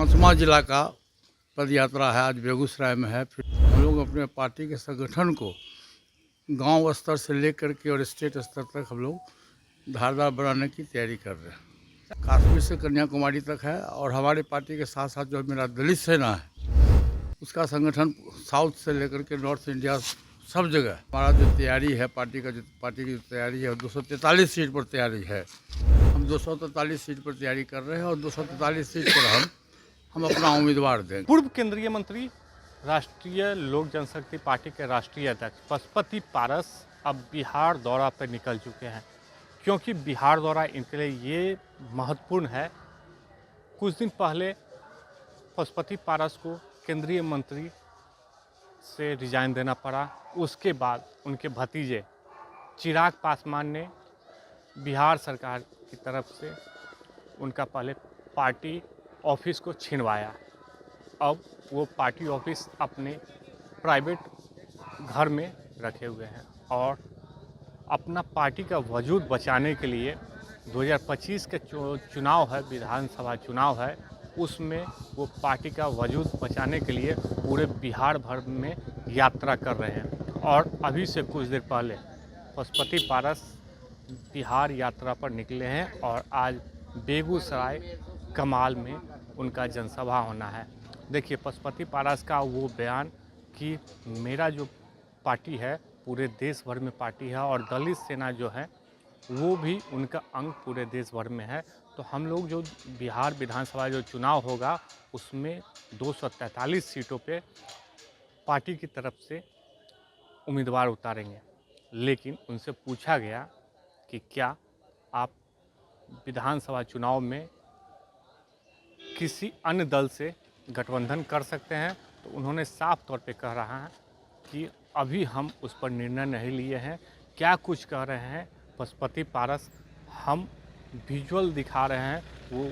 पाँचवा जिला का पद यात्रा है, आज बेगूसराय में है। फिर हम लोग अपने पार्टी के संगठन को गांव स्तर से लेकर के और स्टेट स्तर तक हम लोग धारदार बनाने की तैयारी कर रहे हैं। कश्मीर से कन्याकुमारी तक है और हमारे पार्टी के साथ साथ जो मेरा दलित सेना है उसका संगठन साउथ से लेकर के नॉर्थ इंडिया सब जगह है। हमारा जो तैयारी है पार्टी की जो तैयारी है 243 सीट पर तैयारी है। हम 243 सीट पर तैयारी कर रहे हैं और 243 सीट पर हम अपना उम्मीदवार देंगे। पूर्व केंद्रीय मंत्री, राष्ट्रीय लोक जनशक्ति पार्टी के राष्ट्रीय अध्यक्ष पशुपति पारस अब बिहार दौरा पर निकल चुके हैं, क्योंकि बिहार दौरा इनके लिए ये महत्वपूर्ण है। कुछ दिन पहले पशुपति पारस को केंद्रीय मंत्री से रिजाइन देना पड़ा। उसके बाद उनके भतीजे चिराग पासवान ने बिहार सरकार की तरफ से उनका पहले पार्टी ऑफिस को छिनवाया। अब वो पार्टी ऑफिस अपने प्राइवेट घर में रखे हुए हैं और अपना पार्टी का वजूद बचाने के लिए 2025 के चुनाव है, विधानसभा चुनाव है, उसमें वो पार्टी का वजूद बचाने के लिए पूरे बिहार भर में यात्रा कर रहे हैं। और अभी से कुछ देर पहले पशुपति पारस बिहार यात्रा पर निकले हैं और आज बेगूसराय कमाल में उनका जनसभा होना है। देखिए पशुपति पारस का वो बयान कि मेरा जो पार्टी है पूरे देश भर में पार्टी है और दलित सेना जो है वो भी उनका अंग पूरे देश भर में है। तो हम लोग जो बिहार विधानसभा जो चुनाव होगा उसमें 243 सीटों पे पार्टी की तरफ से उम्मीदवार उतारेंगे। लेकिन उनसे पूछा गया कि क्या आप विधानसभा चुनाव में किसी अन्य दल से गठबंधन कर सकते हैं, तो उन्होंने साफ तौर पे कह रहा है कि अभी हम उस पर निर्णय नहीं लिए हैं। क्या कुछ कह रहे हैं पशुपति पारस, हम विजुअल दिखा रहे हैं, वो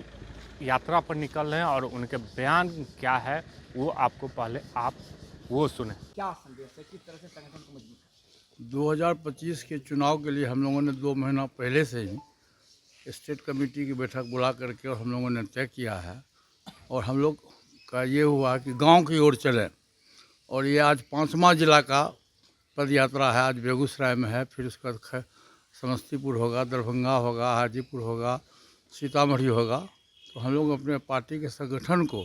यात्रा पर निकल रहे हैं और उनके बयान क्या है वो आपको पहले आप वो सुने। क्या संदेश है, किस तरह से संगठन को मजबूत है? 2025 के चुनाव के लिए हम लोगों ने 2 महीना पहले से ही स्टेट कमेटी की बैठक बुला करके और हम लोगों ने तय किया है और हम लोग का ये हुआ कि गांव की ओर चलें। और ये आज 5वां जिला का पद यात्रा है, आज बेगूसराय में है। फिर उसका समस्तीपुर होगा, दरभंगा होगा, हाजीपुर होगा, सीतामढ़ी होगा। तो हम लोग अपने पार्टी के संगठन को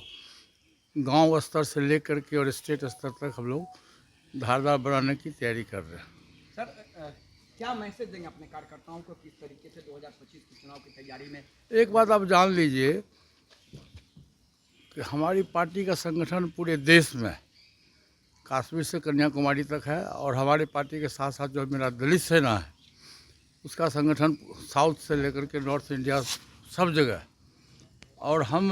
गांव स्तर से लेकर के और स्टेट स्तर तक हम लोग धारदार बनाने की तैयारी कर रहे हैं। सर क्या मैसेज देंगे अपने कार्यकर्ताओं को, किस तरीके से 2025 के चुनाव की तैयारी में? एक बात आप जान लीजिए कि हमारी पार्टी का संगठन पूरे देश में कश्मीर से कन्याकुमारी तक है और हमारे पार्टी के साथ साथ जो मेरा दलित सेना है उसका संगठन साउथ से लेकर के नॉर्थ इंडिया सब जगह है। और हम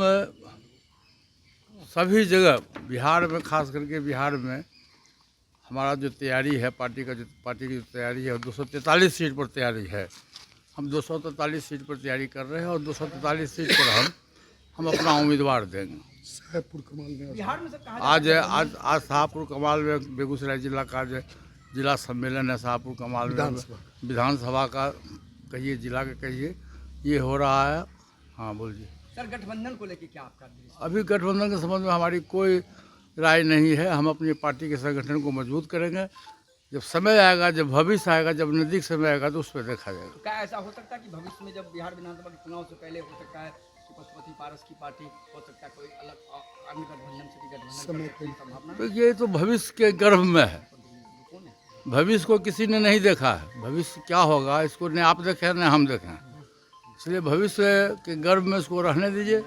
सभी जगह बिहार में, खास करके बिहार में हमारा जो तैयारी है पार्टी की जो तैयारी है 243 सीट पर तैयारी है। हम 243 सीट पर तैयारी कर रहे हैं और 243 सीट पर हम अपना उम्मीदवार देंगे। शाहपुर कमाल में बिहार में सर आज शाहपुर कमाल में बेगूसराय जिला का जो जिला सम्मेलन है शाहपुर कमाल में, विधानसभा का कहिए, जिला का कहिए, ये हो रहा है। हाँ बोलिए सर, गठबंधन को लेकर क्या आपका दृष्टि? अभी गठबंधन के संबंध में हमारी कोई राय नहीं है। हम अपनी पार्टी के संगठन को मजबूत करेंगे। जब समय आएगा, जब भविष्य आएगा, जब नज़दीक समय आएगा तो उस पर देखा जाएगा। क्या ऐसा हो सकता है कि भविष्य में जब बिहार विधानसभा के चुनाव से पहले हो सकता है कि पशुपति पारस की पार्टी हो सकता है कोई अलग अन्य गठबंधन से भी गठबंधन की संभावना? तो ये तो भविष्य के गर्भ में है। कौन है? भविष्य को किसी ने नहीं देखा है। भविष्य क्या होगा इसको न आप देखें न हम देखें, इसलिए भविष्य के गर्भ में इसको रहने दीजिए।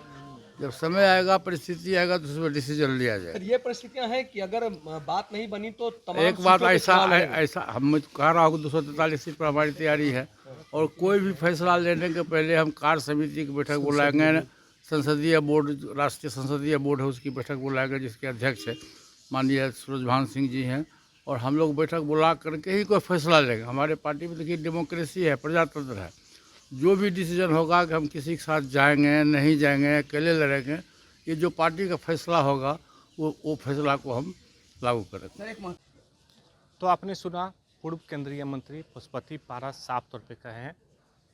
जब समय आएगा, परिस्थिति आएगा तो उसमें डिसीजन लिया जाए। ये परिस्थितियां हैं कि अगर बात नहीं बनी तो तमाम एक बात सीटों पे चुनाव लड़ेंगे। ऐसा हम कह रहा हूँ 243 सीट पर हमारी तैयारी है और कोई भी फैसला लेने के पहले हम कार्य समिति की बैठक बुलाएंगे। संसदीय बोर्ड, राष्ट्रीय संसदीय बोर्ड है, उसकी बैठक बुलाएंगे जिसके अध्यक्ष है माननीय सूरजभान सिंह जी हैं। और हम लोग बैठक बुला करके ही कोई फैसला लेंगे। हमारे पार्टी में देखिए डेमोक्रेसी है, प्रजातंत्र है। जो भी डिसीजन होगा कि हम किसी के साथ जाएंगे, नहीं जाएंगे, अकेले लड़ेंगे, ये जो पार्टी का फैसला होगा वो फैसला को हम लागू करेंगे। सर एक तो आपने सुना पूर्व केंद्रीय मंत्री पशुपति पारस साफ तौर पे कहे हैं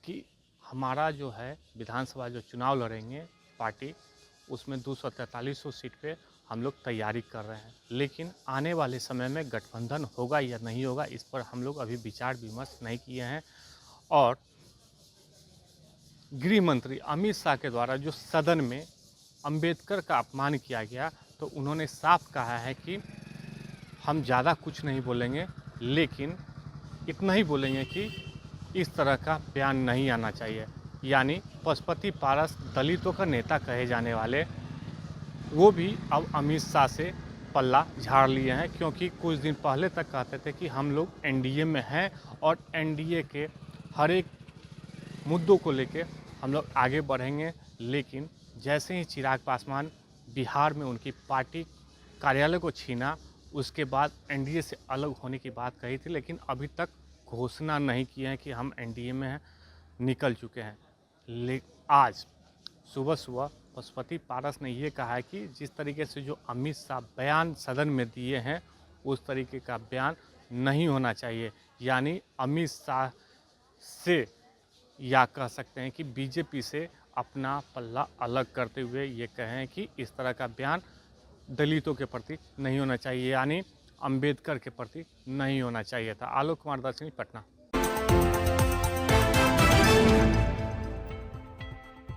कि हमारा जो है विधानसभा जो चुनाव लड़ेंगे पार्टी, उसमें 243 सीट पे हम लोग तैयारी कर रहे हैं। लेकिन आने वाले समय में गठबंधन होगा या नहीं होगा, इस पर हम लोग अभी विचार विमर्श नहीं किए हैं। और गृह मंत्री अमित शाह के द्वारा जो सदन में अंबेडकर का अपमान किया गया, तो उन्होंने साफ कहा है कि हम ज़्यादा कुछ नहीं बोलेंगे, लेकिन इतना ही बोलेंगे कि इस तरह का बयान नहीं आना चाहिए। यानी पशुपति पारस दलितों का नेता कहे जाने वाले वो भी अब अमित शाह से पल्ला झाड़ लिए हैं, क्योंकि कुछ दिन पहले तक कहते थे कि हम लोग एनडीए में हैं और एनडीए के हर एक मुद्दों को लेके हम लोग आगे बढ़ेंगे। लेकिन जैसे ही चिराग पासवान बिहार में उनकी पार्टी कार्यालय को छीना, उसके बाद एनडीए से अलग होने की बात कही थी, लेकिन अभी तक घोषणा नहीं की है कि हम एनडीए में हैं, निकल चुके हैं। आज सुबह सुबह पशुपति पारस ने ये कहा है कि जिस तरीके से जो अमित शाह बयान सदन में दिए हैं, उस तरीके का बयान नहीं होना चाहिए। यानी अमित शाह से, या कह सकते हैं कि बीजेपी से अपना पल्ला अलग करते हुए ये कहें कि इस तरह का बयान दलितों के प्रति नहीं होना चाहिए, यानी अंबेडकर के प्रति नहीं होना चाहिए था। आलोक कुमार दर्शनी, पटना।